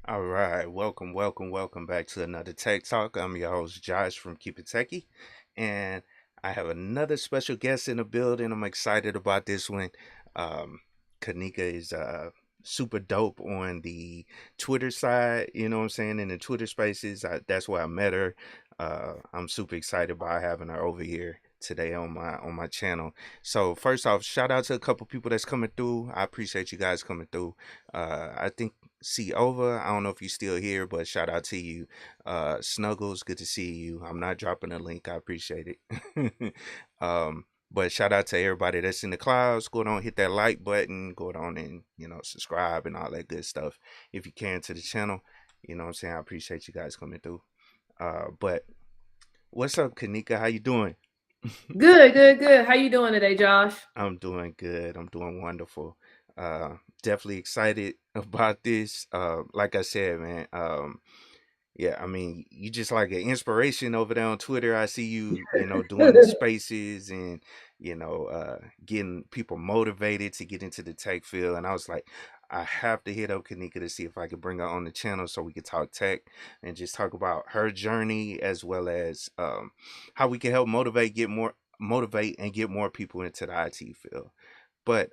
All right, welcome back to another Tech Talk. I'm your host Josh from KeepItTechie, and I have another special guest in the building. I'm excited about this one. Um, Kanika is super dope on the Twitter side. You know what I'm saying? In the Twitter Spaces, that's where I met her. I'm super excited about having her over here today on my channel. So first off, shout out to a couple people that's coming through. I appreciate you guys coming through. I think see over. I don't know if you're still here, but shout out to you. Snuggles, good to see you. I'm not dropping a link. I appreciate it. But shout out to everybody that's in the clouds. Go on, hit that like button. Go on and, subscribe and all that good stuff. If you can to the channel, you know what I'm saying? I appreciate you guys coming through. But what's up, Kanika? How you doing? Good, good, good. How you doing today, Josh? I'm doing good. I'm doing wonderful. Definitely excited about this. Like I said, man. Yeah, I mean, you just like an inspiration over there on Twitter. I see you, doing the spaces and, getting people motivated to get into the tech field. And I was like, I have to hit up Kanika to see if I could bring her on the channel so we could talk tech and just talk about her journey as well as how we can help motivate and get more people into the IT field. But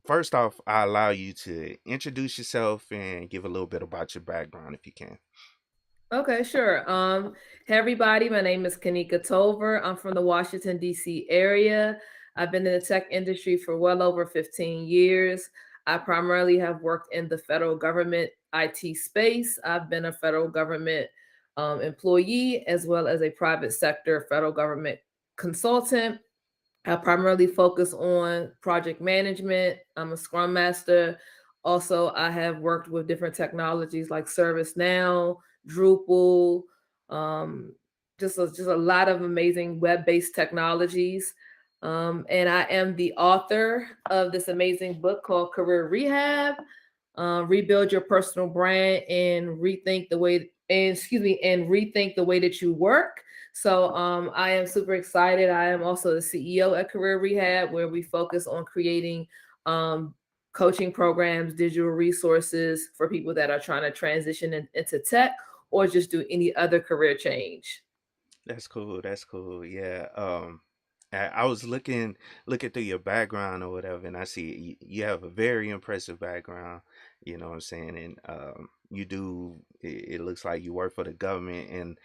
first off, I allow you to introduce yourself and give a little bit about your background if you can. Okay, sure. Hey everybody, my name is Kanika Tolver. I'm from the Washington, D.C. area. I've been in the tech industry for well over 15 years. I primarily have worked in the federal government IT space. I've been a federal government employee as well as a private sector federal government consultant. I primarily focus on project management. I'm a scrum master. Also, I have worked with different technologies like ServiceNow, Drupal, um, just a lot of amazing web-based technologies. And I am the author of this amazing book called Career Rehab, Rebuild Your Personal Brand and Rethink the Way, and excuse me, and Rethink the Way that you work. So I am super excited. I am also the CEO at Career Rehab, where we focus on creating um, coaching programs, digital resources for people that are trying to transition into tech or just do any other career change. That's cool. That's cool. Yeah. I was looking through your background or whatever, and I see you have a very impressive background. You know what I'm saying? And you do. It looks like you work for the government, and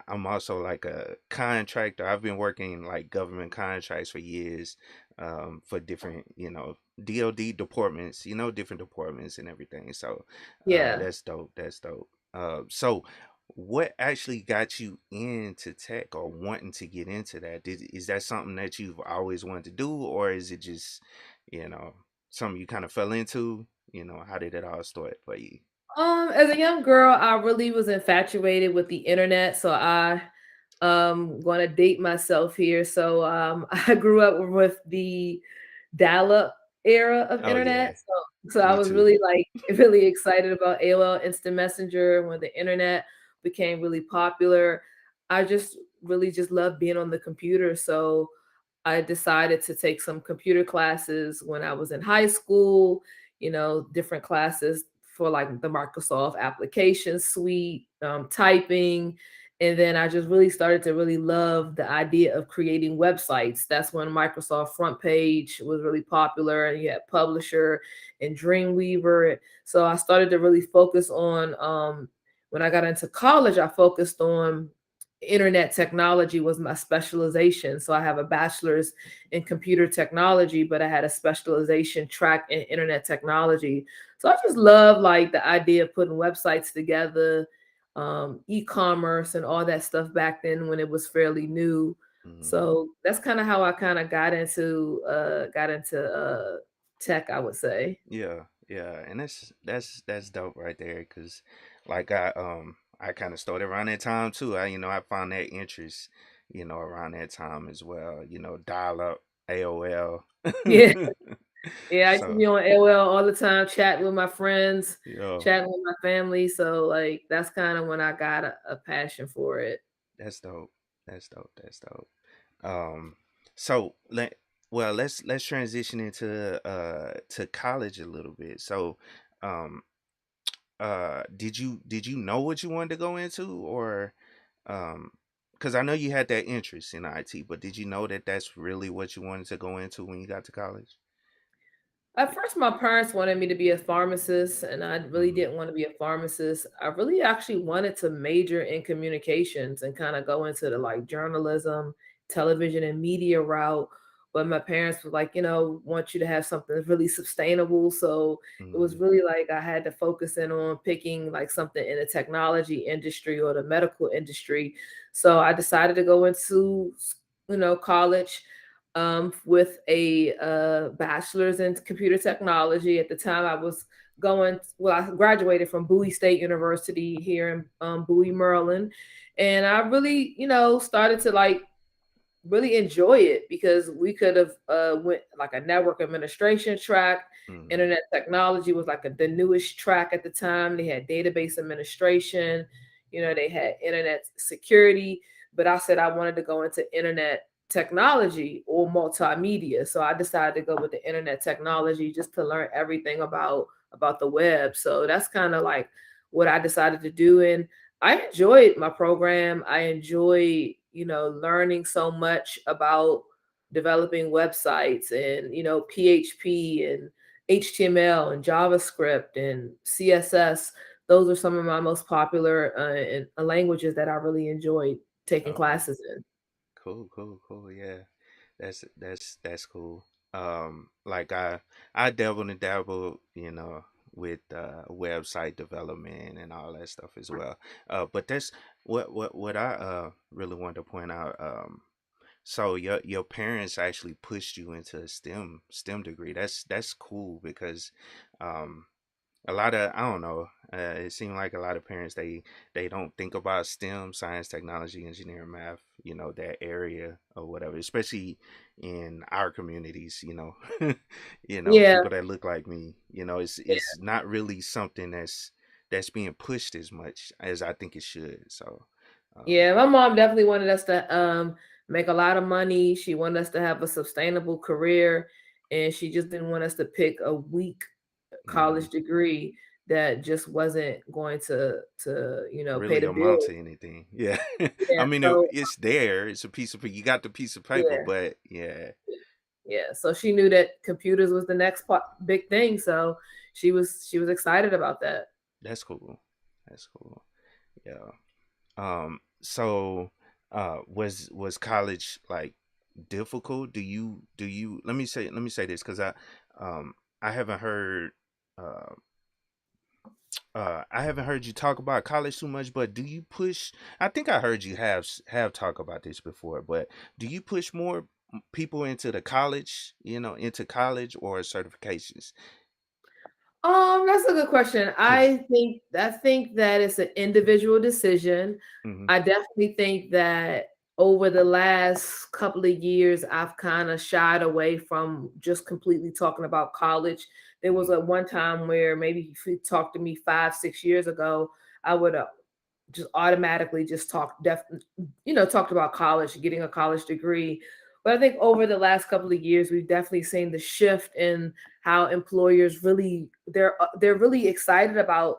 I'm also like a contractor. I've been working like government contracts for years, for different, DoD departments. Different departments and everything. So, Yeah. that's dope. That's dope. So what actually got you into tech or wanting to get into that? Is that something that you've always wanted to do, or is it just, you know, something you kind of fell into? How did it all start for you? As a young girl, I really was infatuated with the internet, so I going to date myself here. So I grew up with the dial-up era of Oh yeah, internet. So I me was too. really like really excited about AOL Instant Messenger when the internet became really popular. I just really just love being on the computer. So I decided to take some computer classes when I was in high school, different classes for like the Microsoft application suite, typing. And then I just really started to really love the idea of creating websites. That's when Microsoft Front Page was really popular, and you had Publisher and Dreamweaver. So I started to really focus on, when I got into college, I focused on internet technology was my specialization. So I have a bachelor's in computer technology, but I had a specialization track in internet technology. So I just love like the idea of putting websites together, e-commerce and all that stuff back then when it was fairly new. Hmm. So that's kind of how I kind of got into tech, I would say. Yeah, yeah, and that's dope right there, cause like I kind of started around that time too. I found that interest, around that time as well. Dial up AOL. Yeah. Yeah, I used to So be on AOL all the time, chatting with my friends, yeah. chatting with my family. So like that's kind of when I got a passion for it. That's dope. That's dope. That's dope. Um, so let's transition into to college a little bit. So, um, did you know what you wanted to go into, or because I know you had that interest in IT, but did you know that that's really what you wanted to go into when you got to college? At first, my parents wanted me to be a pharmacist, and I really Mm, didn't want to be a pharmacist. I really actually wanted to major in communications and kind of go into the like journalism, television, and media route. But my parents were like, want you to have something that's really sustainable. So it was mm, really like I had to focus in on picking like something in the technology industry or the medical industry. So I decided to go into, college with a bachelor's in computer technology. At the time, I was I graduated from Bowie State University here in Bowie, Maryland. And I really, started to like really enjoy it because we could have went like a network administration track. mm, Internet technology was like the newest track at the time. They had database administration, they had internet security, but I said I wanted to go into internet technology or multimedia. So I decided to go with the internet technology just to learn everything about the web. So that's kind of like what I decided to do. And I enjoyed my program. I enjoyed, learning so much about developing websites and, PHP and HTML and JavaScript and CSS. Those are some of my most popular languages that I really enjoyed taking okay. classes in. Cool, cool, cool. Yeah, that's cool. Like I dabble, with website development and all that stuff as well. But that's what I really wanted to point out. So your parents actually pushed you into a STEM degree. That's cool because um a lot of, I don't know, it seemed like a lot of parents, they don't think about STEM, science, technology, engineering, math, that area or whatever, especially in our communities, Yeah, people that look like me. It's not really something that's being pushed as much as I think it should. So um yeah, my mom definitely wanted us to make a lot of money. She wanted us to have a sustainable career, and she just didn't want us to pick a weak college mhm. degree that just wasn't going to pay Really the amount bills. to anything. Yeah. I Yeah, mean, so it's there. It's a piece of, you got the piece of paper, yeah, but yeah. yeah. So she knew that computers was the next big thing. So she was excited about that. That's cool. That's cool. Yeah. So was college like difficult? Do you let me say this because um I haven't heard uh I haven't heard you talk about college too much, but do you push, I think I heard you have talked about this before, but do you push more people into the college, into college or certifications? That's a good question. Cuz I think that it's an individual decision. mhm, I definitely think that over the last couple of years, I've kind of shied away from just completely talking about college. There was mhm, a one time where maybe if you talked to me 5, 6 years ago, I would have just automatically just talked about college, getting a college degree. But I think over the last couple of years, we've definitely seen the shift in how employers really they're really excited about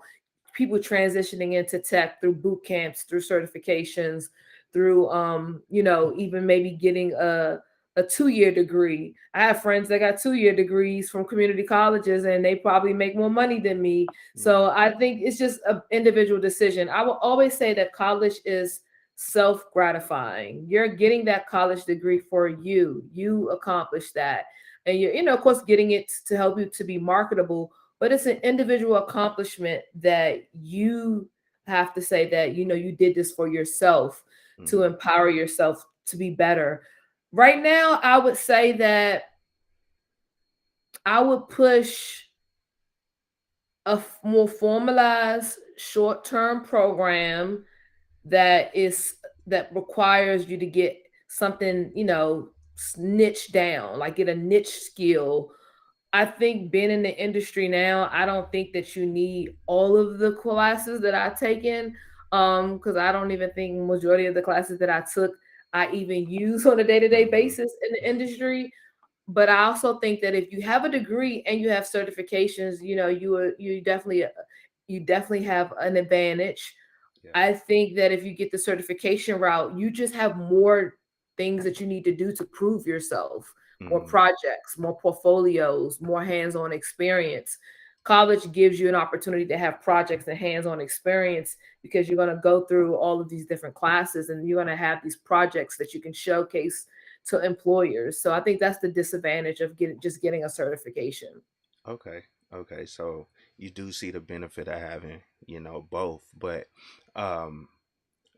people transitioning into tech through boot camps, through certifications, through even maybe getting a 2-year degree. I have friends that got 2-year degrees from community colleges and they probably make more money than me. So mhm, I think it's just an individual decision. I will always say that college is self gratifying. You're getting that college degree for you. You accomplish that. And you're, of course, getting it to help you to be marketable, but it's an individual accomplishment that you have to say that, you did this for yourself to mhm, empower yourself to be better. Right now, I would say that I would push more formalized short-term program that requires you to get something, niche down, like get a niche skill. I think being in the industry now, I don't think that you need all of the classes that I've taken. Because I don't even think majority of the classes that I took I even use on a day-to-day mhm, basis in the industry. But I also think that if you have a degree and you have certifications, you definitely you definitely have an advantage. Yeah. I think that if you get the certification route, you just have more things that you need to do to prove yourself, more Mm-hmm. projects, more portfolios, more hands on experience. College gives you an opportunity to have projects and hands on experience because you're going to go through all of these different classes and you're going to have these projects that you can showcase to employers. So I think that's the disadvantage of getting a certification. Okay. Okay. So you do see the benefit of having, both. But um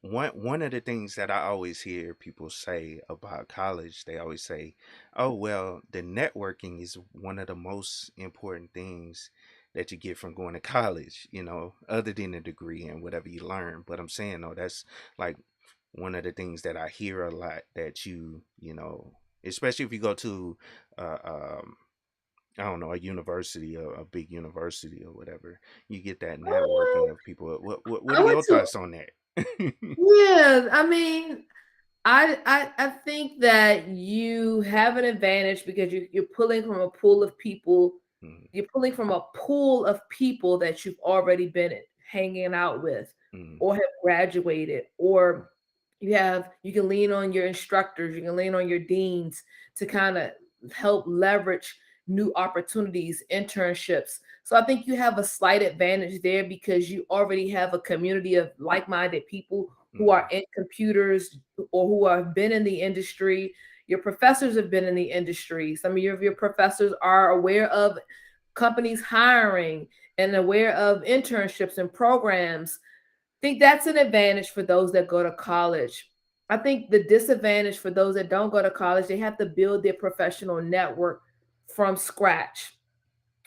one of the things that I always hear people say about college, they always say, "Oh, well, the networking is one of the most important things that you get from going to college, other than the degree and whatever you learn." But I'm saying, no, that's like one of the things that I hear a lot that especially if you go to uh, um I don't know, a university, a big university or whatever, you get that networking of people. What I are went your to thoughts on that? Yeah, I mean, I think that you have an advantage because you're pulling from a pool of people. Mm, You're pulling from a pool of people that you've already been hanging out with, mm, or have graduated, or you can lean on your instructors, you can lean on your deans to kind of help leverage new opportunities, internships. So I think you have a slight advantage there because you already have a community of like-minded people who are mm, in computers or who have been in the industry. Your professors have been in the industry. Some of your professors are aware of companies hiring and aware of internships and programs. I think that's an advantage for those that go to college. I think the disadvantage for those that don't go to college, they have to build their professional network from scratch,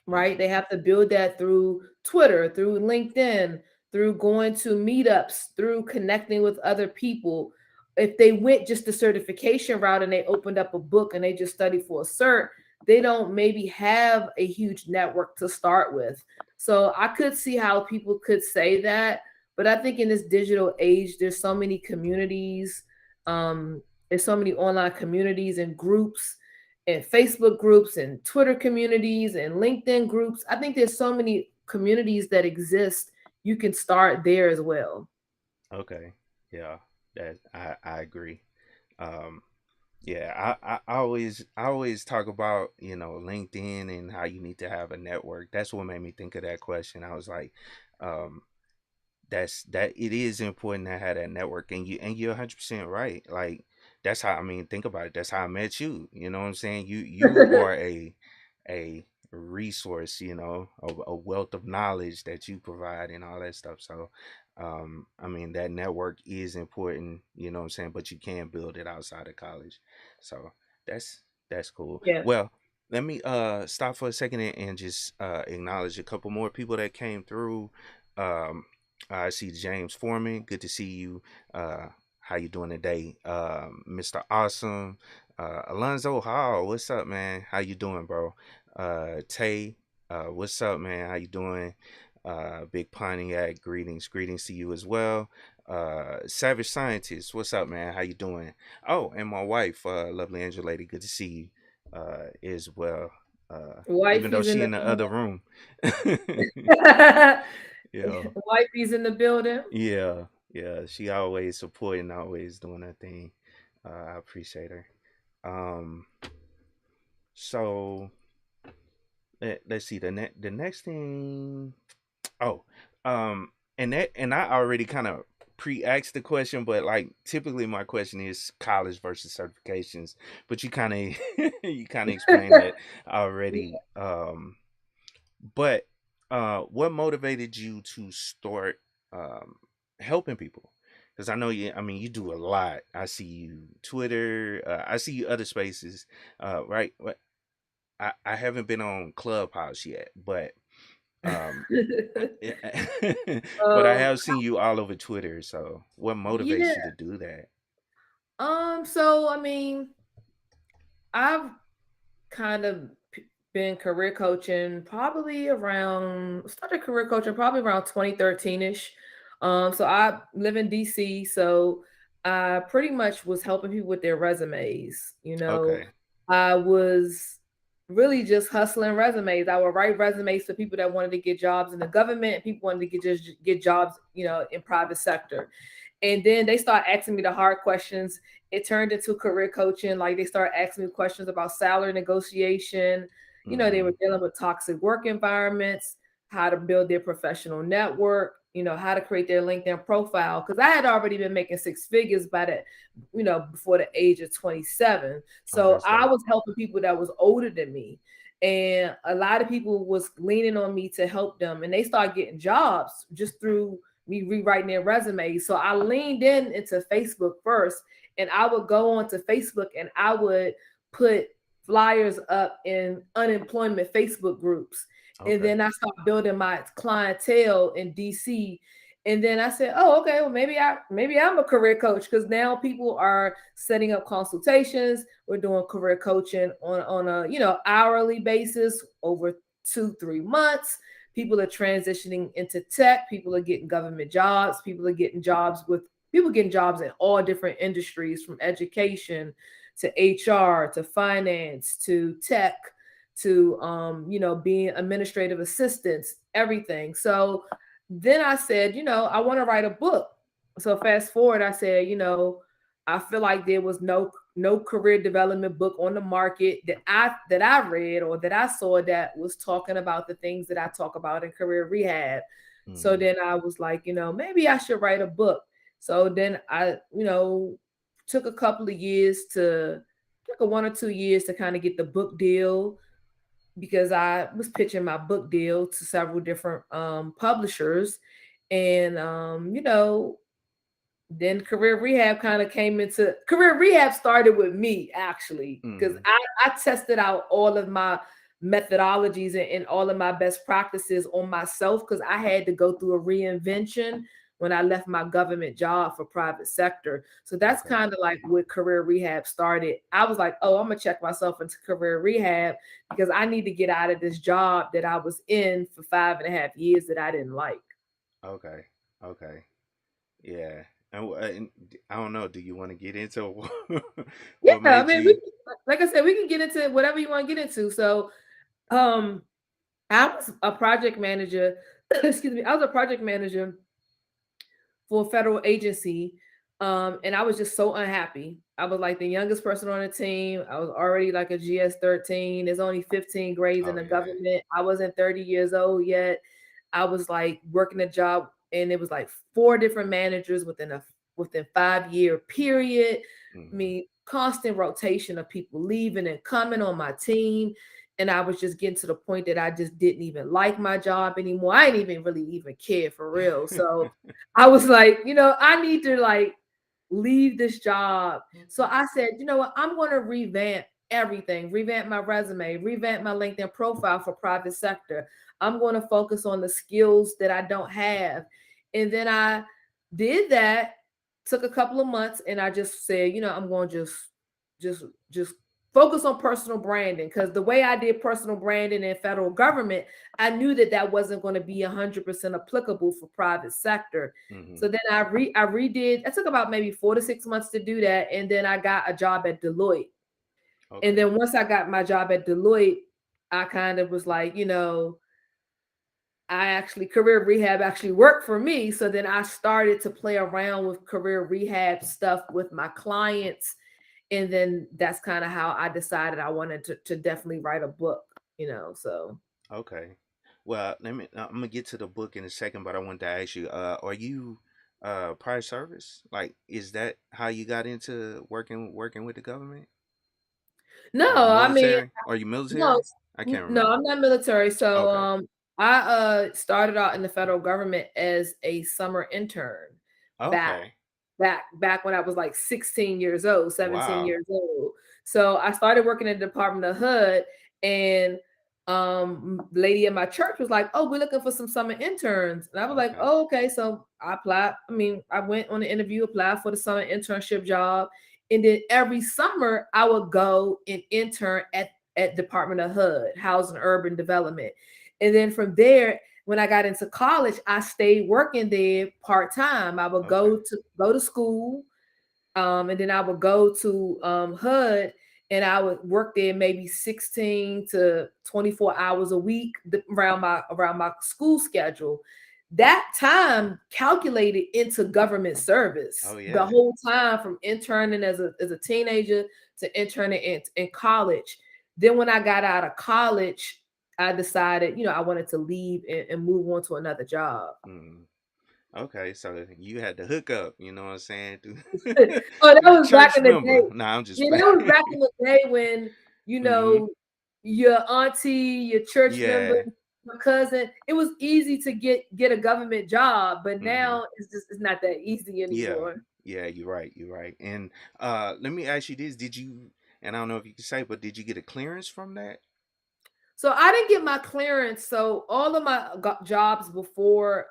right? mm, They have to build that through Twitter, through LinkedIn, through going to meetups, through connecting with other people. If they went just the certification route and they opened up a book and they just studied for a cert, they don't maybe have a huge network to start with. So I could see how people could say that, but I think in this digital age, there's so many communities, there's so many online communities and groups and Facebook groups and Twitter communities and LinkedIn groups. I think there's so many communities that exist. You can start there as well. okay. Yeah, that I agree. Um, yeah, I always talk about LinkedIn and how you need to have a network. That's what made me think of that question. I was like, um, that it is important to have that network, and you're 100% right. Like that's how, I mean, think about it. That's how I met you. You know what I'm saying? You are a resource, a wealth of knowledge that you provide and all that stuff. So I mean, that network is important, you know what I'm saying, but you can build it outside of college. So that's that's cool. Yeah. Well, let me stop for a second and just acknowledge a couple more people that came through. um I see James Foreman. Good to see you. How you doing today, Mr. Awesome? Alonzo Hall, what's up, man? How you doing, bro? Tay, what's up, man? How you doing? Big Pontiac, greetings to you as well. Savage Scientist, what's up, man? How you doing? Oh, and my wife, lovely Angel Lady, good to see you as well. Even though Wifey's in she the in the other room. Yeah. wifey's in the building. Yeah, yeah, she always supporting, always doing her thing. I appreciate her. Um, so let's see the next thing. Oh, and I already kind of pre-asked the question, but like typically my question is college versus certifications, but you kind of you kind of explained that already. But what motivated you to start um, helping people? Because I know you. I mean, you do a lot. I see you Twitter. I see you other spaces. Right. I haven't been on Clubhouse yet, but um, but I um, have seen you all over Twitter. So what yeah. motivates you to do that? So I mean, I've kind of been career coaching probably around started career coaching probably around 2013ish. So I live in DC, so I pretty much was helping people with their resumes. Okay. I was really just hustling resumes. I would write resumes for people that wanted to get jobs in the government, and people wanted to get jobs, in private sector. And then they start asking me the hard questions. It turned into career coaching. Like they started asking me questions about salary negotiation. They Mm-hmm. were dealing with toxic work environments, how to build their professional network, how to create their LinkedIn profile. Because I had already been making six figures by that, before the age of 27. Oh, So that's I dope. was helping people that was older than me. And a lot of people was leaning on me to help them. And they started getting jobs just through me rewriting their resumes. So I leaned into Facebook first, and I would go onto Facebook and I would put flyers up in unemployment Facebook groups. And Okay. then I started building my clientele in DC. And then I said, "Oh, okay. Well, maybe I'm a career coach because now people are setting up consultations. We're doing career coaching on a hourly basis over 2-3 months. People are transitioning into tech. People are getting government jobs. People getting jobs in all different industries, from education to HR to finance to tech to being administrative assistants, everything. So then I said, I want to write a book. So fast forward, I said, I feel like there was no career development book on the market that I read or that I saw that was talking about the things that I talk about in career rehab. So Mm-hmm. then I was like, maybe I should write a book. So then I, took a couple of years to took a 1 or 2 years to kind of get the book deal, because I was pitching my book deal to several different publishers. And then career rehab started with me, actually, because Mm-hmm. I tested out all of my methodologies and all of my best practices on myself, because I had to go through a reinvention when I left my government job for private sector. So that's Okay. kind of like what career rehab started. I was like, oh, I'm gonna check myself into career rehab because I need to get out of this job that I was in for 5.5 years that I didn't like. Okay. Okay. Yeah. And I don't know. Do you want to get into Yeah, what I made mean, you? like I said, we can get into whatever you want to get into. So, um, I was a project manager. Excuse me, I was a project manager for a federal agency, and I was just so unhappy. I was like the youngest person on the team. I was already like a GS 13. There's only 15 grades in Oh the yeah. government. I wasn't 30 years old yet. I was like working a job, and it was like four different managers within 5 year period. I Mm-hmm. mean, constant rotation of people leaving and coming on my team. And I was just getting to the point that I just didn't even like my job anymore. I didn't even really even care for real. So I was like, I need to like leave this job. So I said, you know what? I'm going to revamp everything, revamp my resume, revamp my LinkedIn profile for private sector. I'm going to focus on the skills that I don't have. And then I did that, took a couple of months, and I just said, I'm going to just just focus on personal branding, because the way I did personal branding in federal government, I knew that that wasn't going to be 100% applicable for private sector. Mm-hmm. So then I redid. It took about maybe 4 to 6 months to do that, and then I got a job at Deloitte. And Okay. then once I got my job at Deloitte, I kind of was like, career rehab actually worked for me. So then I started to play around with career rehab stuff with my clients. And then that's kind of how I decided I wanted to definitely write a book, so. Okay. Well, let me. I'm gonna get to the book in a second, but I wanted to ask you. Are you prior service? Like, is that how you got into working with the government? No, Are you I mean, military? Are you no, military? I can't no, remember. I'm not military. So Okay. I started out in the federal government as a summer intern back Okay. back when I was like 16 years old, 17 Wow. years old. So I started working in the Department of HUD, and lady in my church was like, "Oh, we're looking for some summer interns." And I was like, Okay. "Oh, okay." So I applied. I mean, I went on the interview, applied for the summer internship job. And then every summer I would go and intern at Department of HUD, Housing and Urban Development. And then from there, when I got into college, I stayed working there part time. I would Okay. go to school, and then I would go to HUD and I would work there maybe 16 to 24 hours a week around my school schedule. That time calculated into government service Oh the yeah. whole time, from interning as a teenager to interning in college. Then when I got out of college, I decided, I wanted to leave and move on to another job. Mm. Okay, so you had to hook up, you know what I'm saying? Through Oh, that through the was back church in the day. member. Nah, I'm just Yeah, playing. that was back in the day when, you Hmm. know, your auntie, your church member, Yeah. your cousin, it was easy to get a government job, but Hmm. now it's not that easy Yeah. anymore. Yeah, you're right. You're right. And let me ask you this. Did you, and I don't know if you can say, but did you get a clearance from that? So I didn't get my clearance. So all of my jobs before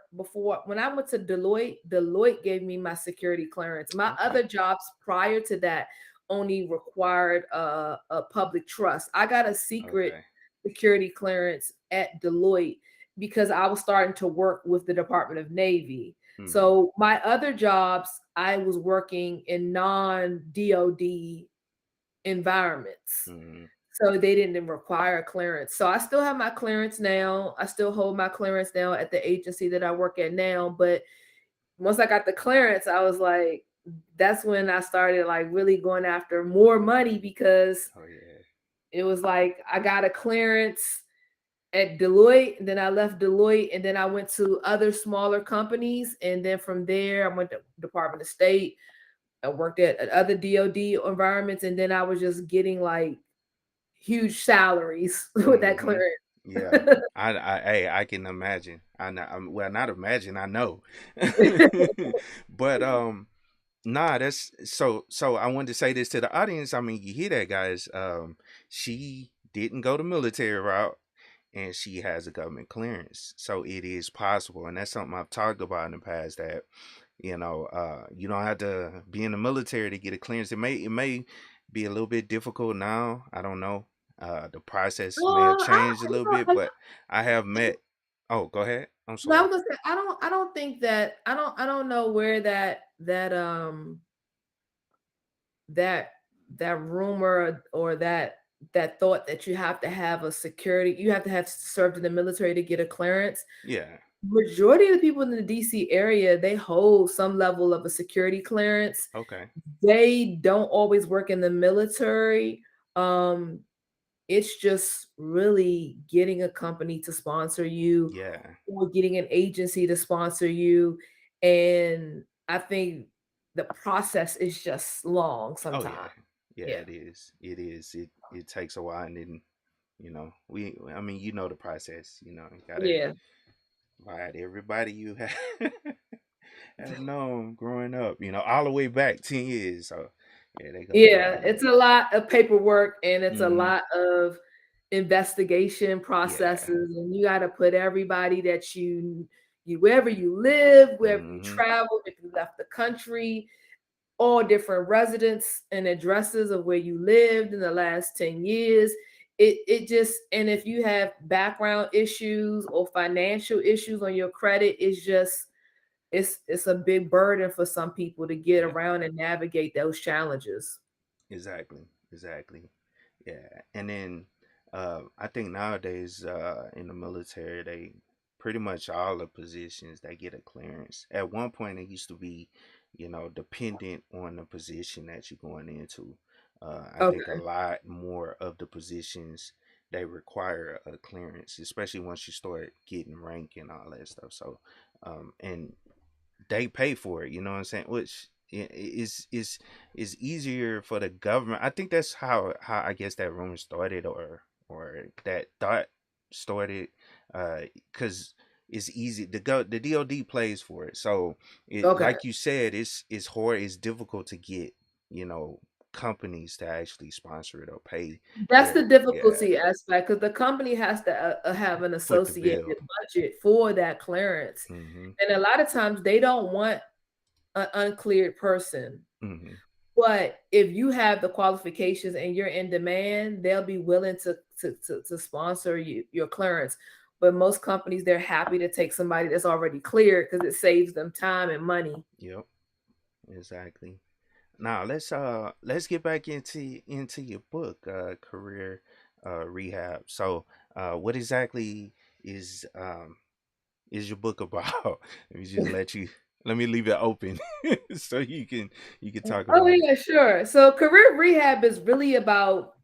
when I went to Deloitte gave me my security clearance. My Okay. other jobs prior to that only required a public trust. I got a secret Okay. security clearance at Deloitte because I was starting to work with the Department of Navy. Hmm. So my other jobs, I was working in non-DoD environments. Hmm. So they didn't require clearance. So I still have my clearance now. I still hold my clearance now at the agency that I work at now. But once I got the clearance, I was like, that's when I started like really going after more money, because Oh yeah. it was like I got a clearance at Deloitte, and then I left Deloitte, and then I went to other smaller companies. And then from there, I went to Department of State. I worked at other DoD environments, and then I was just getting like huge salaries with that Hmm. clearance. Yeah. Hey, I can imagine. Well, not imagine. I know. But nah, that's so I wanted to say this to the audience. I mean, you hear that, guys. She didn't go the military route, and she has a government clearance. So it is possible. And that's something I've talked about in the past, that, you don't have to be in the military to get a clearance. It may be a little bit difficult now. I don't know. The process may have I, changed a little bit, but I have met. Oh, go ahead. I'm no, I sorry. was gonna say I don't think that I don't know where that that rumor or that thought that you have to have a security, you have to have served in the military to get a clearance. Yeah. Majority of the people in the DC area, they hold some level of a security clearance. Okay. They don't always work in the military. Um, it's just really getting a company to sponsor you, Yeah. or getting an agency to sponsor you. And I think the process is just long Oh yeah. sometimes. Yeah, Yeah. it is. It is. It takes a while, and then, I mean, the process. You gotta Yeah. invite everybody you have have known growing up. All the way back 10 years. So yeah, they go through Yeah. all It's that. a lot of paperwork, and it's a Hmm. lot of investigation Yeah. processes, and you got to put everybody that you wherever you live, wherever you Hmm. travel, if you left the country, all different residents and addresses of where you lived in the last 10 years. It just, and if you have background issues or financial issues on your credit, it's a big burden for some people to get Yeah. around and navigate those challenges. Exactly. Exactly. Yeah, and then I think nowadays in the military, they pretty much all the positions they get a clearance. At one point, it used to be, dependent on the position that you're going into. I think a Okay. lot more of the positions they require a clearance, especially once you start getting rank and all that stuff. So, and they pay for it. You know what I'm saying? Which is easier for the government. I think that's how I guess that rumor started, or that thought started, because it's easy. The DoD plays for it, so it, Okay. like you said, it's hard. It's difficult to get, you know companies to actually sponsor it or pay That's the their, yeah, difficulty aspect, because the company has to have an foot the associated bill. budget for that clearance. Hmm. And a lot of times they don't want an uncleared person. Hmm. But if you have the qualifications and you're in demand, they'll be willing to sponsor your clearance. But most companies, they're happy to take somebody that's already cleared because it saves them time and money. Yep. Exactly. Now let's get back into your book, career rehab. So what exactly is um is your book about? Let me just let me leave it open so you can talk Oh about it. yeah, sure. So career rehab is really about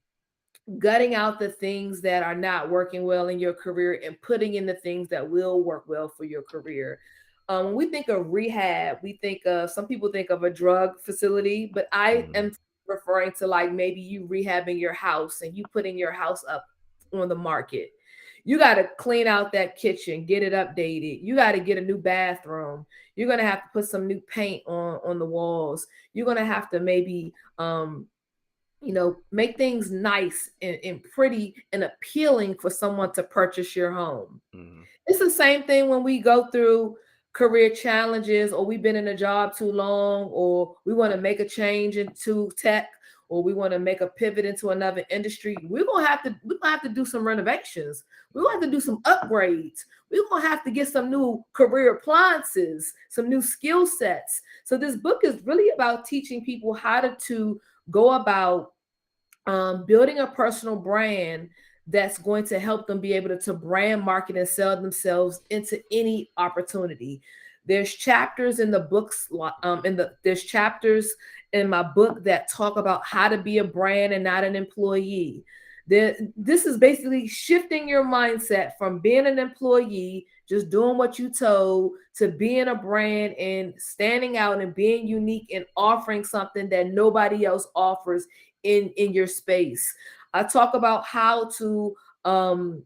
gutting out the things that are not working well in your career and putting in the things that will work well for your career. When we think of rehab, we think of some people think of a drug facility, but I Mm-hmm. am referring to like maybe you rehabbing your house and you putting your house up on the market. You got to clean out that kitchen, get it updated. You got to get a new bathroom. You're gonna have to put some new paint on the walls. You're gonna have to maybe make things nice and pretty and appealing for someone to purchase your home. Mm-hmm. It's the same thing when we go through career challenges, or we've been in a job too long, or we want to make a change into tech, or we want to make a pivot into another industry. We're gonna have to do some renovations. We're gonna have to do some upgrades. We're gonna have to get some new career appliances, some new skill sets. So this book is really about teaching people how to go about building a personal brand that's going to help them be able to brand market and sell themselves into any opportunity. There's chapters in the books there's chapters in my book that talk about how to be a brand and not an employee. This is basically shifting your mindset from being an employee, just doing what you told, to being a brand and standing out and being unique and offering something that nobody else offers in your space. I talk about um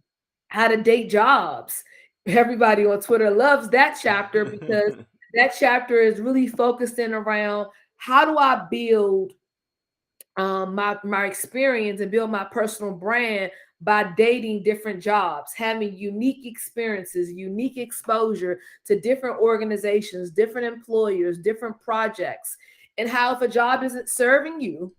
how to date jobs. Everybody on Twitter loves that chapter because that chapter is really focused in around how do I build my experience and build my personal brand by dating different jobs, having unique experiences, unique exposure to different organizations, different employers, different projects, and how if a job isn't serving you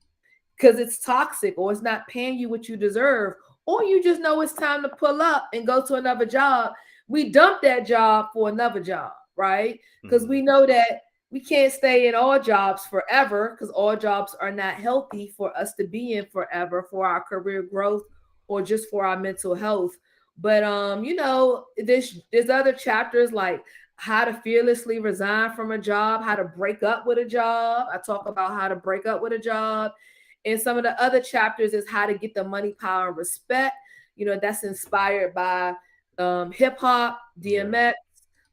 because it's toxic or it's not paying you what you deserve, or you just know it's time to pull up and go to another job, we dump that job for another job, right? Because Mm-hmm. we know that we can't stay in all jobs forever because all jobs are not healthy for us to be in forever for our career growth or just for our mental health. But there's other chapters like how to fearlessly resign from a job, how to break up with a job. I talk about how to break up with a job. And some of the other chapters is how to get the money, power, and respect. That's inspired by hip hop, Yeah. DMX,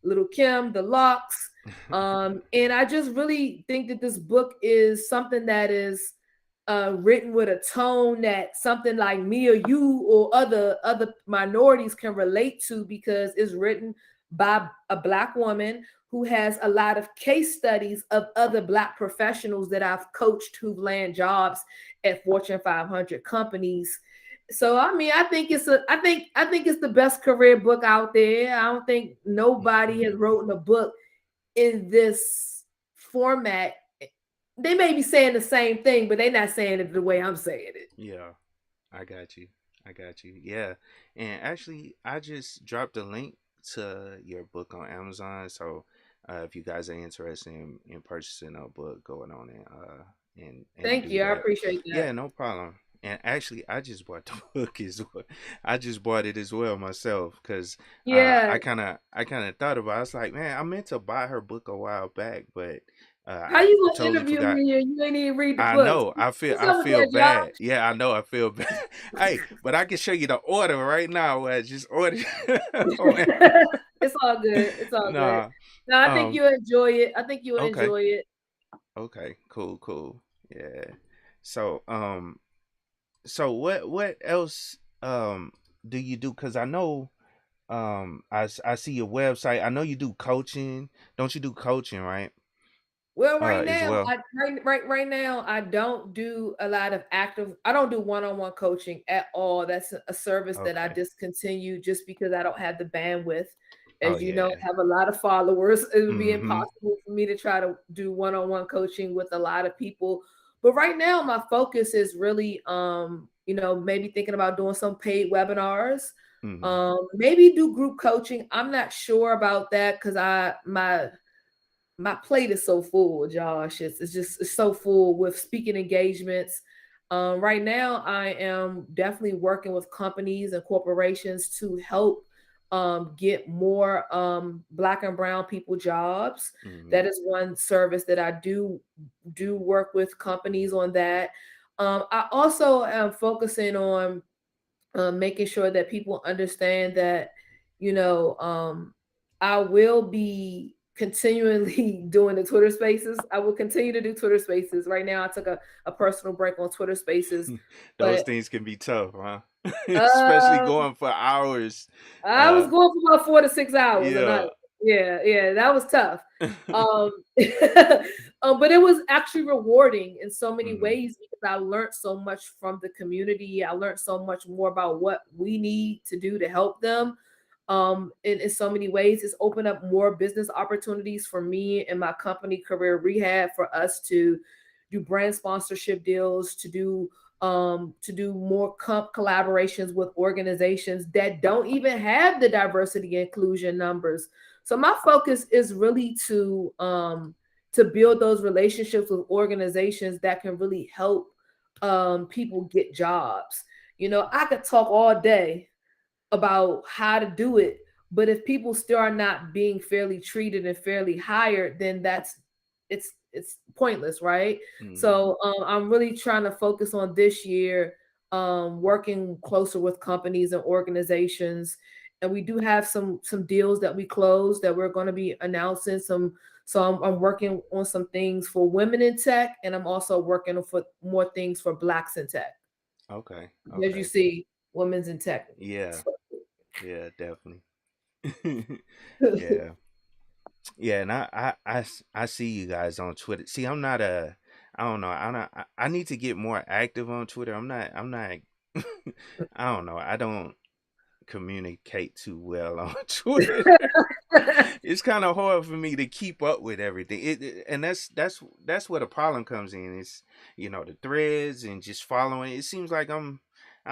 Little Kim, The Locks. And I just really think that this book is something that is written with a tone that something like me or you or other minorities can relate to because it's written by a Black woman who has a lot of case studies of other Black professionals that I've coached who've land jobs at Fortune 500 companies. So I mean, I think it's the best career book out there. I don't think nobody has written a book in this format. They may be saying the same thing, but they're not saying it the way I'm saying it. Yeah. I got you. I got you. Yeah. And actually, I just dropped a link to your book on Amazon. So if you guys are interested in purchasing a book, going on and Thank do you. I that. appreciate Yeah, that. no problem. And actually, I just bought the book as well. I just bought it as well myself because Yeah. I kind of thought about it. I was like, man, I meant to buy her book a while back, but How I you gonna totally interview forgot. me and you ain't even read the I books? know. What's I up with feel that, bad. Josh? Yeah, I know. I feel bad. Hey, but I can show you the order right now. Just order. on It's all good. It's all good. Nah. No, I think Um. you'll enjoy it. I think you'll Okay. enjoy it. Okay. Cool. Cool. Yeah. So So what else do you do? Because I know I see your website. I know you do coaching. Don't you do coaching, right? Well, right As now, well. right now, I don't do a lot of active. I don't do one-on-one coaching at all. That's a service that I Okay. discontinued just because I don't have the bandwidth. Oh As you know, yeah. I have a lot of followers. It would be Mm-hmm. impossible for me to try to do one-on-one coaching with a lot of people. But right now, my focus is really, maybe thinking about doing some paid webinars. Mm-hmm. Maybe do group coaching. I'm not sure about that because I my my plate is so full, Josh. It's so full with speaking engagements. Right now, I am definitely working with companies and corporations to help get more Black and Brown people jobs. Hmm. That is one service that I do work with companies on that. I also am focusing on making sure that people understand that, you know, I will be continually doing the Twitter spaces. I will continue to do Twitter spaces. Right now, I took a personal break on Twitter spaces, Those but things can be tough, huh? Especially uh, going for hours. I was Uh, going for about 4 to 6 hours a night. yeah. Yeah, that was tough. Um, but it was actually rewarding in so many Hmm. ways because I learned so much from the community. I learned so much more about what we need to do to help them. In so many ways, it's opened up more business opportunities for me and my company, Career Rehab, for us to do brand sponsorship deals, to do more collaborations with organizations that don't even have the diversity inclusion numbers. So my focus is really to build those relationships with organizations that can really help people get jobs. You know, I could talk all day about how to do it, but if people still are not being fairly treated and fairly hired, then it's pointless, right? Hmm. So I'm really trying to focus on this year, working closer with companies and organizations, and we do have some deals that we closed that we're going to be announcing some. So I'm working on some things for women in tech, and I'm also working for more things for blacks in tech. Okay. As you Okay. see, women's in tech. Yeah. Yeah. Definitely. Yeah. Yeah. And I see you guys on Twitter. See, I'm not a. I don't know. I need to get more active on Twitter. I'm not. I don't know. I don't communicate too well on Twitter. It's kind of hard for me to keep up with everything. And that's where the problem comes in. It's the threads and just following. It seems like I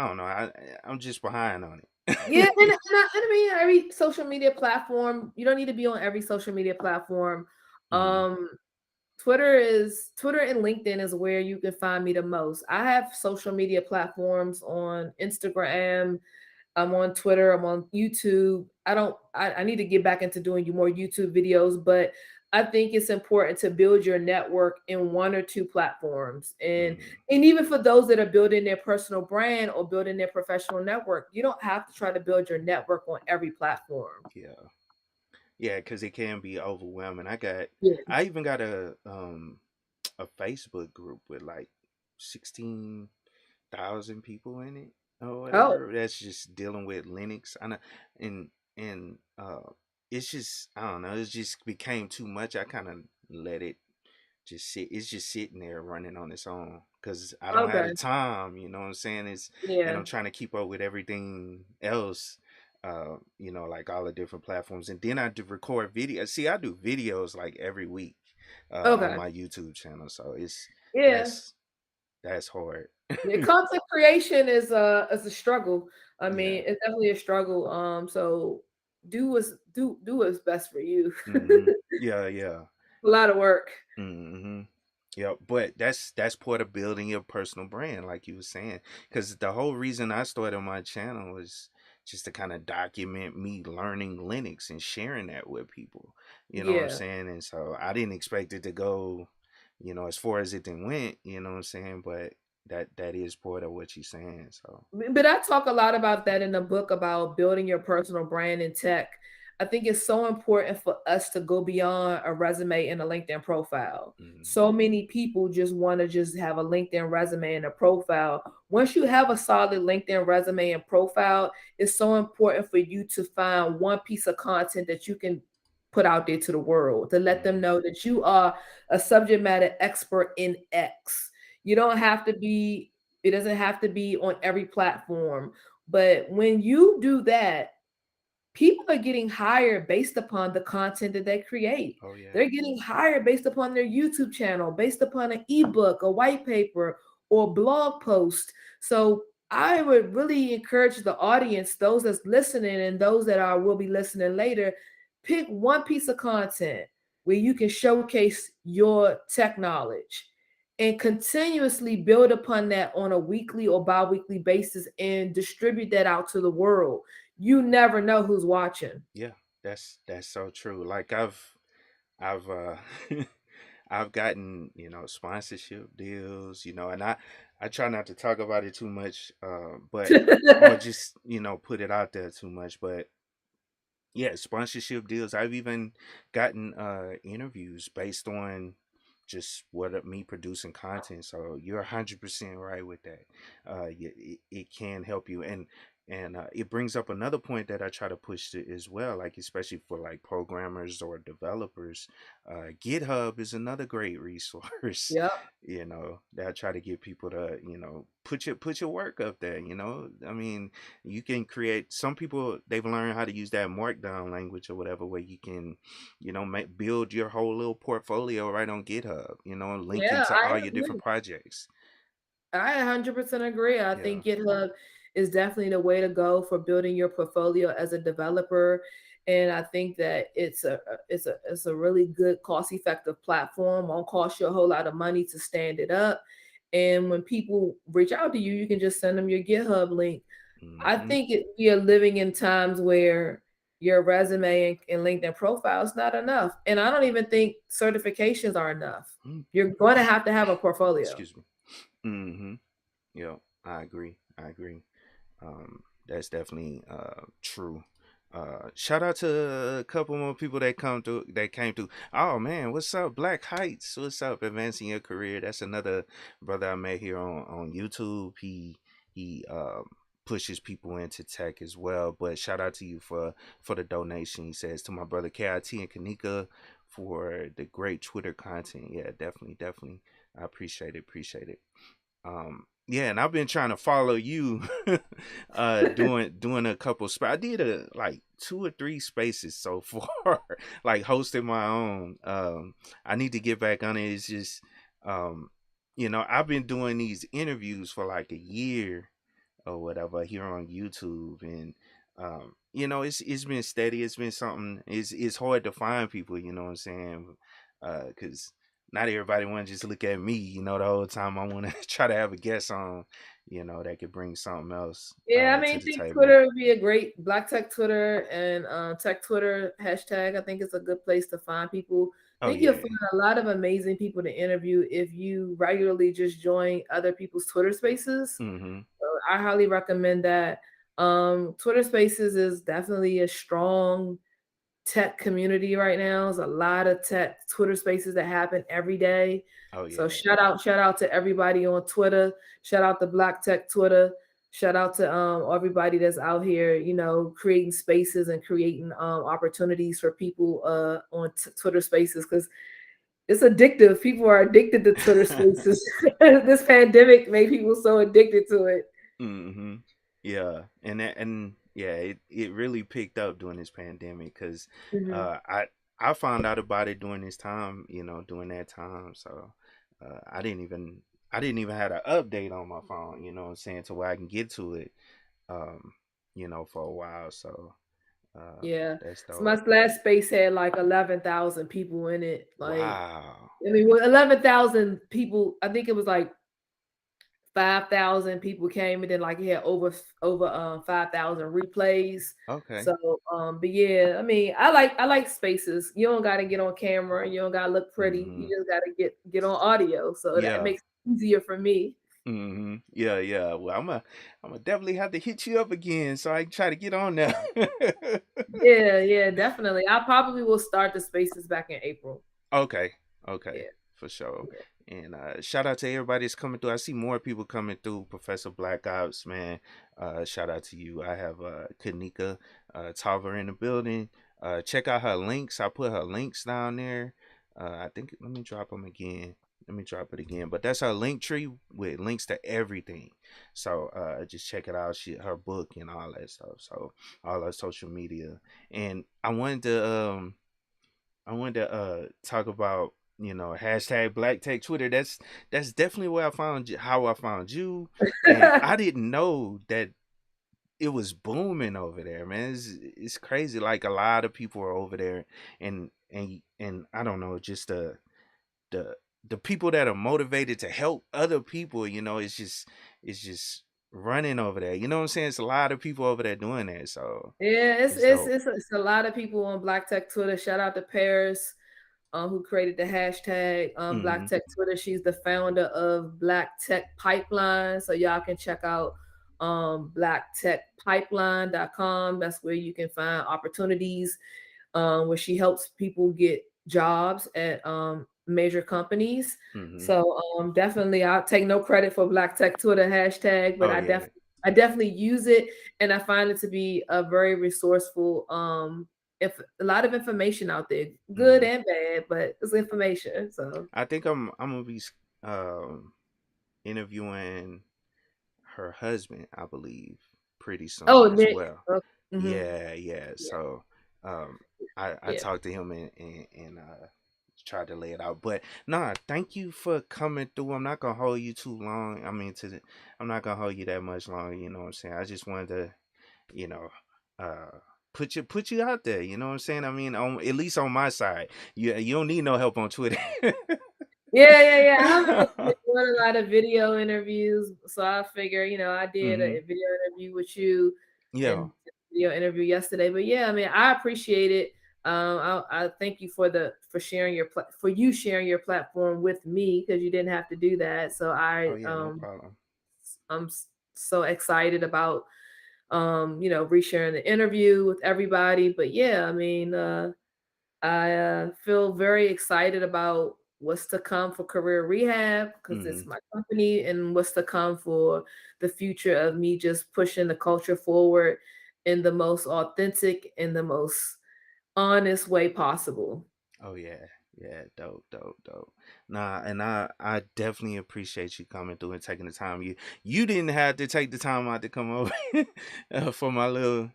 don't know. I'm just behind on Yeah, it. and I mean every social media platform. You don't need to be on every social media platform. Hmm. Um, Twitter and LinkedIn is where you can find me the most. I have social media platforms on Instagram. I'm on Twitter. I'm on YouTube. I need to get back into doing more YouTube videos, but I think it's important to build your network in one or two platforms. Hmm. And even for those that are building their personal brand or building their professional network, you don't have to try to build your network on every platform. Yeah, yeah, because it can be overwhelming. Yeah. I even got a Facebook group with like 16,000 people in it or Oh, whatever. That's just dealing with Linux. I know, and and it's just I don't know. It just became too much. I kind of let it just sit. It's just sitting there running on its own because I don't have the okay. time. You know what I'm saying? And Yeah. I'm trying to keep up with everything else. Like all the different platforms, and then I do record video. See, I do videos like every week on Okay. my YouTube channel, so Yeah. that's that's hard. Yeah, content creation is a struggle. I Yeah. mean, it's definitely a struggle. So do what's best for you. Hmm. Yeah. Yeah. A lot of work. Hmm. Yeah, but that's part of building your personal brand, like you were saying. Because the whole reason I started my channel was just to kind of document me learning Linux and sharing that with people. You know what I'm Yeah. saying? And so I didn't expect it to go, as far as it then went. You know what I'm saying? But that is part of what you're saying. So. But I talk a lot about that in the book about building your personal brand in tech. I think it's so important for us to go beyond a resume and a LinkedIn profile. Mm. So many people just want to just have a LinkedIn resume and a profile. Once you have a solid LinkedIn resume and profile, it's so important for you to find one piece of content that you can put out there to the world to let them Mm. know that you are a subject matter expert in X. You don't have to be it doesn't have to be on every platform. But when you do that, people are getting hired based upon the content that they create. Oh yeah. They're getting hired based upon their YouTube channel, based upon an ebook, a white paper, or blog post. So I would really encourage the audience, those that's listening and those that are will be listening later, pick one piece of content. where you can showcase your tech knowledge and continuously build upon that on a weekly or bi-weekly basis and distribute that out to the world. You never know who's watching. Yeah, that's so true. Like I've I've gotten, sponsorship deals, and I try not to talk about it too much, but or just, put it out there too much, but yeah, sponsorship deals. I've even gotten interviews based on just me producing content. So you're 100% right with that. It can help you, and it brings up another point that I try to push to as well, like especially for like programmers or developers. GitHub is another great resource. Yep. That I try to get people to, put your work up there. I mean, you can create, some people, they've learned how to use that markdown language or whatever, where you can, build your whole little portfolio right on GitHub, linking Yeah, to I all your different agree. projects. I 100% agree. I Yeah. think GitHub is definitely the way to go for building your portfolio as a developer. And I think that it's a really good cost effective platform. Won't cost you a whole lot of money to stand it up. And when people reach out to you, you can just send them your GitHub link. I Hmm. think we are living in times where your resume and LinkedIn profile is not enough. And I don't even think certifications are enough. You're going to have a portfolio. Excuse me. Hmm. Yeah, I agree. I agree. That's definitely true. Shout out to a couple more people that came through. Oh man, what's up, Black Heights? What's up, advancing your career? That's another brother I met here on YouTube. He pushes people into tech as well. But shout out to you for the donation. He says to my brother KIT and Kanika for the great Twitter content. Yeah, definitely. I appreciate it. Appreciate it. Yeah, and I've been trying to follow you doing a couple I did like 2 or 3 spaces so far, like hosting my own. I need to get back on it. It's just I've been doing these interviews for like a year or whatever here on YouTube, and it's been steady. It's been something. It's hard to find people, you know what I'm saying? Because not everybody want to just look at me, the whole time. I want to try to have a guest on, that could bring something else Yeah, I mean, to I the think table. Twitter would be a great Black Tech Twitter and Tech Twitter hashtag. I think it's a good place to find people. I Oh think you'll yeah. find a lot of amazing people to interview if you regularly just join other people's Twitter spaces. Mm-hmm. So I highly recommend that. Twitter spaces is definitely a strong tech community right now. There's a lot of tech Twitter spaces that happen every day. Oh So yeah. shout out to everybody on Twitter. Shout out to Black Tech Twitter. Shout out to everybody that's out here, creating spaces and creating opportunities for people on Twitter spaces because it's addictive. People are addicted to Twitter spaces. This pandemic made people so addicted to it. Mm-hmm. Yeah, and yeah, it really picked up during this pandemic because Mhm. I found out about it during this time, during that time. So I didn't even have an update on my phone, you know what I'm saying, to where I can get to it, um, for a while. So Yeah. that's So my dope. last space had like 11,000 people in it. Like, Wow. I mean, 11,000 people, I think it was like 5,000 people came and then like it had over 5,000 replays. Okay. So but yeah, I mean, I like spaces. You don't got to get on camera, you don't got to look pretty. Mm-hmm. You just got to get on audio. So that Yeah. makes it easier for me. Mm-hmm. Yeah, yeah. Well, I'm gonna definitely have to hit you up again so I can try to get on there. Yeah, yeah, definitely. I probably will start the spaces back in April. Okay, okay, Yeah. for sure. Yeah. And shout out to everybody that's coming through. I see more people coming through. Professor Black Ops, man. Shout out to you. I have Kanika Tolver in the building. Check out her links. I put her links down there. I think let me drop them again. Let me drop it again. But that's her link tree with links to everything. So just check it out. Her book and all that stuff. So all her social media. And I wanted to talk about hashtag Black Tech Twitter. That's definitely where I found how I found you, and I didn't know that it was booming over there, man. It's crazy. Like a lot of people are over there, and and I don't know, just the the people that are motivated to help other people, it's just running over there. You know what I'm saying? It's a lot of people over there doing that, so Yeah, it's dope. it's a lot of people on Black Tech Twitter. Shout out to Paris, who created the hashtag Black Mm-hmm. Tech Twitter. She's the founder of Black Tech Pipeline. So y'all can check out blacktechpipeline.com. That's where you can find opportunities where she helps people get jobs at major companies. Mm-hmm. So definitely, I'll take no credit for Black Tech Twitter hashtag, but Oh yeah. I definitely use it, and I find it to be a very resourceful. If a lot of information out there, good Mm-hmm. and bad, but it's information. So I think I'm gonna be um interviewing her husband, I believe, pretty soon oh as Nick, well. mhm, Yeah, yeah. yeah, So I yeah. talked to him and tried to lay it out. But nah, thank you for coming through. I'm not gonna hold you too long. I mean I'm not gonna hold you that much longer, you know what I'm saying? I just wanted to, you know, uh put you out there, you know what I'm saying? I mean, on at least on my side. You don't need no help on Twitter. Yeah. I haven't really been doing a lot of video interviews, so I figure, I did Hmm. a video interview with you Yeah. and video interview yesterday. But yeah, I mean, I appreciate it. I thank you for sharing for you sharing your platform with me because you didn't have to do that. So Oh yeah, no problem. I'm so excited about resharing the interview with everybody. But yeah, I mean, I feel very excited about what's to come for Career Rehab because Hmm. it's my company and what's to come for the future of me just pushing the culture forward in the most authentic and the most honest way possible. Oh yeah, yeah, dope, dope, dope. Nah, and I definitely appreciate you coming through and taking the time. You didn't have to take the time out to come over for my little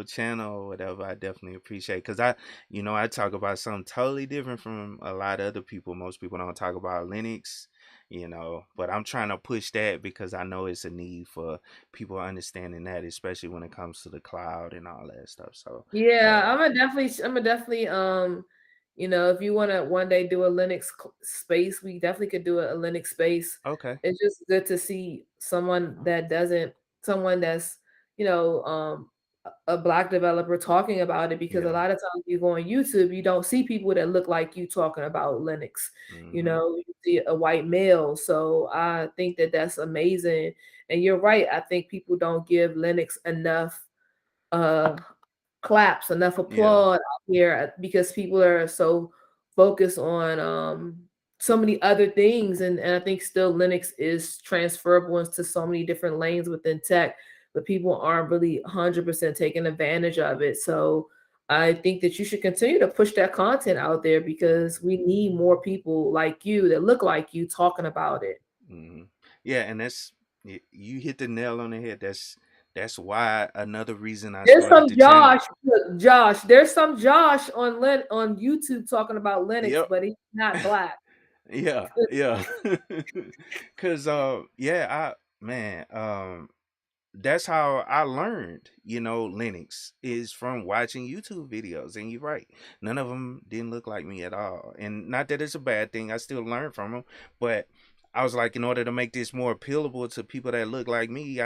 channel or whatever. I definitely appreciate because I talk about something totally different from a lot of other people. Most people don't talk about Linux. But I'm trying to push that because I know it's a need for people understanding that, especially when it comes to the cloud and all that stuff. So, Yeah, uh, I'm gonna definitely, if you want to one day do a Linux space, we definitely could do a Linux space. okay, It's just good to see someone that's, you know, um, a black developer talking about it because a yeah. lot of times you go on YouTube, you don't see people that look like you talking about Linux. Mm-hmm. You see a white male. So I think that that's amazing. And you're right. I think people don't give Linux enough uh claps, enough Yeah. applaud out here because people are so focused on so many other things. And I think still Linux is transferable into so many different lanes within tech, but people aren't really 100% taking advantage of it. So I think that you should continue to push that content out there because we need more people like you that look like you talking about it. Hmm. Yeah, and you hit the nail on the head. That's why another reason I There's started some the channel. Josh, look, Josh. There's some Josh on YouTube talking about Linux, Yep. but he's not black. Yeah, yeah. Cause yeah, man, that's how I learned, Linux is from watching YouTube videos. And you're right. None of them didn't look like me at all. And not that it's a bad thing. I still learn from them. But I was like, in order to make this more appealable to people that look like me,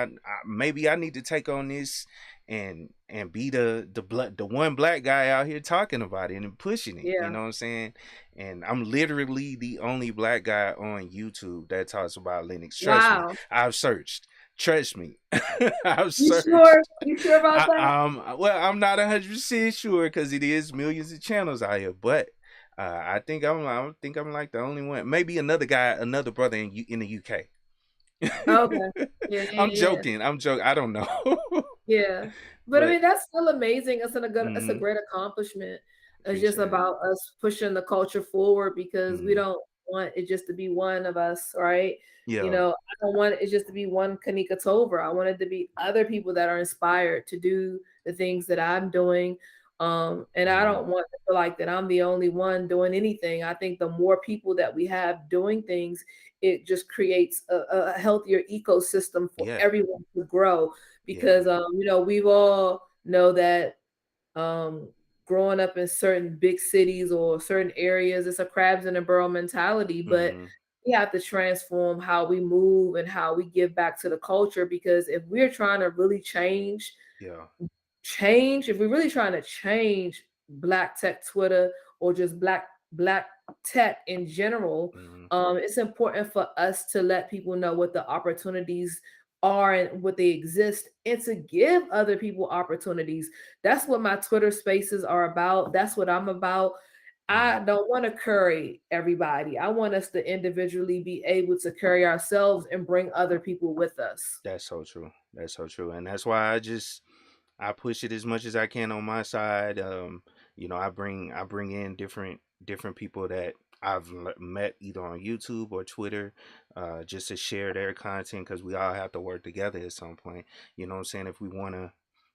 maybe I need to take on this and be the one black guy out here talking about it and pushing it. You Yeah. know what I'm saying? And I'm literally the only black guy on YouTube that talks about Linux. Trust me, Wow. I've searched. Trust me, I've You sure? searched. You sure about that? Well, I'm not 100% sure because it is millions of channels out here, but I think I'm like the only one. Maybe another guy, another brother in the UK. Okay. I'm Yeah. joking. I'm joking. I don't know, Yeah. But I but mean, that's still amazing. It's a mm-hmm, great accomplishment. It's just appreciate it. about us pushing the culture forward because we Mm-hmm. don't want it just to be one of us, right? Yeah. I don't want it just to be one Kanika Tolver. I want it to be other people that are inspired to do the things that I'm doing. And I Mm-hmm. don't want to feel like that I'm the only one doing anything. I think the more people that we have doing things, it just creates a healthier ecosystem for Yeah. everyone to grow Yeah. because we've all know that um growing up in certain big cities or certain areas. It's a crabs in a barrel mentality, but Mhm. we have to transform how we move and how we give back to the culture, because if we're trying to really Yeah. if we're really trying to change black tech Twitter, or just black tech in general, Mhm. it's important for us to let people know what the opportunities are and what they exist, and to give other people opportunities. That's what my Twitter spaces are about. That's what I'm about. Mhm. I don't want to curry everybody. I want us to individually be able to curry ourselves and bring other people with us. That's so true. That's so true. And that's why I push it as much as I can on my side. I bring in different people that met either on YouTube or Twitter, just to share their content, because we all have to work together at some point. You know what I'm saying? If we want to,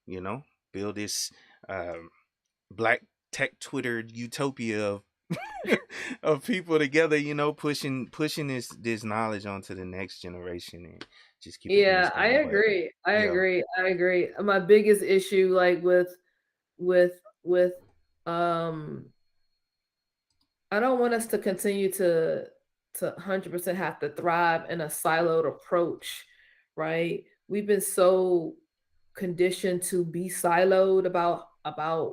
you know, build this um, black tech Twitter utopia of of people together, pushing this knowledge onto the next generation and just keep it Yeah, things I going. But agree. I yeah. agree. I agree. My biggest issue, like with um I don't want us to continue to 100% have to thrive in a siloed approach, right? We've been so conditioned to be siloed about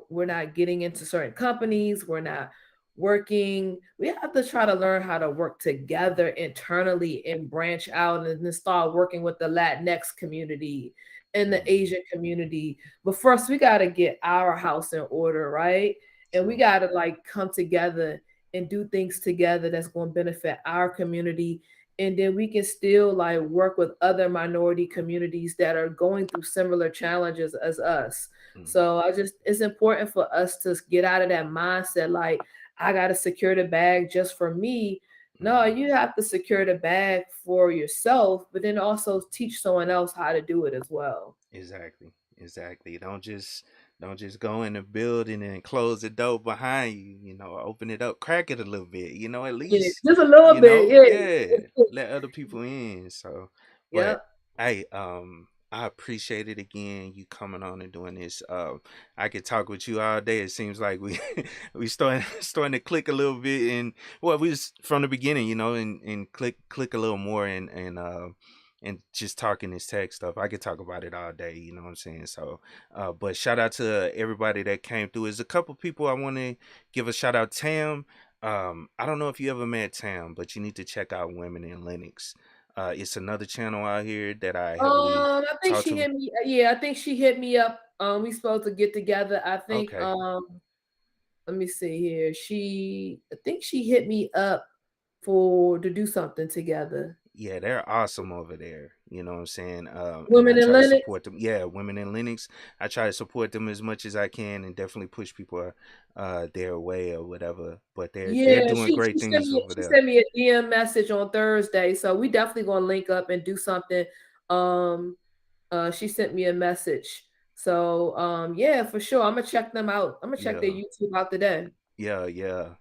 we're not getting into certain companies, we're not working. We have to try to learn how to work together internally and branch out, and then start working with the Latinx community and the Mhm. Asian community. But first we got to get our house in order, right? And we True. got to like come together and do things together that's going to benefit our community, and then we can still like work with other minority communities that are going through similar challenges as us. Mhm. So it's important for us to get out of that mindset like I got to secure the bag just for me. No, Mhm. you have to secure the bag for yourself, but then also teach someone else how to do it as well. Exactly. Exactly. Don't just go in the building and close the door behind you, open it up, crack it a little bit, at Yeah, least, just a little bit. yeah, Yeah. let other people in. So, but Yep. hey, I appreciate it again, you coming on and doing this. I could talk with you all day. It seems like we we starting to click a little bit, and well, we was from the beginning, and click a little more, and just talking this tech stuff. I could talk about it all day, you know what I'm saying? So, but shout out to everybody that came through. There's a couple people I want to give a shout out. Tam, I don't know if you ever met Tam, but you need to check out Women in Linux. It's another channel out here that I heavily I think talk she to. hit me. Yeah, I think she hit me up. We supposed to get together. I think. Okay. Let me see here. I think she hit me up for to do something together. Yeah, they're awesome over there. You know what I'm saying? And I Women in try to Linux. support them. Yeah, Women in Linux. I try to support them as much as I can, and definitely push people their way or whatever. But they're Yeah, doing great things over she there. sent me a DM message on Thursday, so we definitely gonna link up and do something. Um, she sent me a message, so yeah, for sure, I'm gonna check them out. I'm gonna check their Yeah. YouTube out today. Yeah, yeah.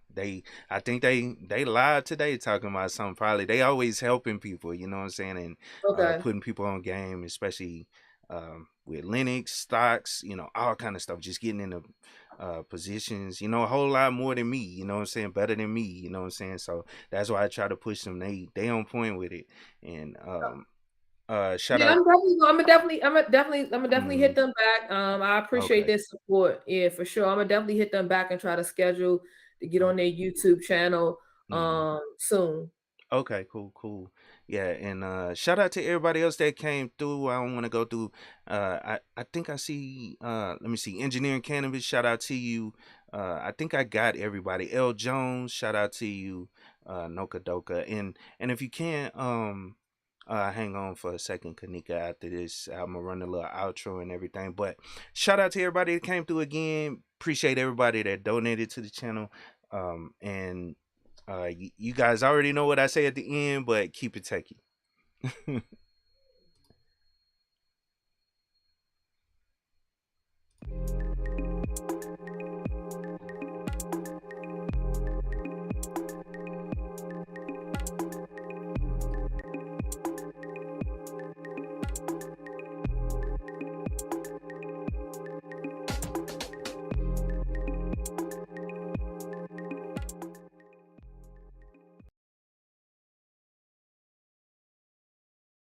I think they live today talking about something. Probably they always helping people. You know what I'm saying, and Okay. putting people on game, especially with Linux stocks. All kind of stuff. Just getting into positions. A whole lot more than me. You know what I'm saying, better than me. You know what I'm saying. So that's why I try to push them. They on point with it. And shout Yeah, out. I'm gonna definitely hit Mm, them back. I appreciate okay. their support. Yeah, for sure. I'm gonna definitely hit them back and try to schedule to get on Okay. their YouTube channel Mm. soon. Okay, cool, cool. Yeah, and shout out to everybody else that came through. I don't want to go through I think I see let me see. Engineering Cannabis, shout out to you. I think I got everybody. L Jones, shout out to you. Noka Doka. And if you can hang on for a second, Kanika, after this. I'm gonna run a little outro and everything. But shout out to everybody that came through again. Appreciate everybody that donated to the channel. And you guys already know what I say at the end, but keep it techie.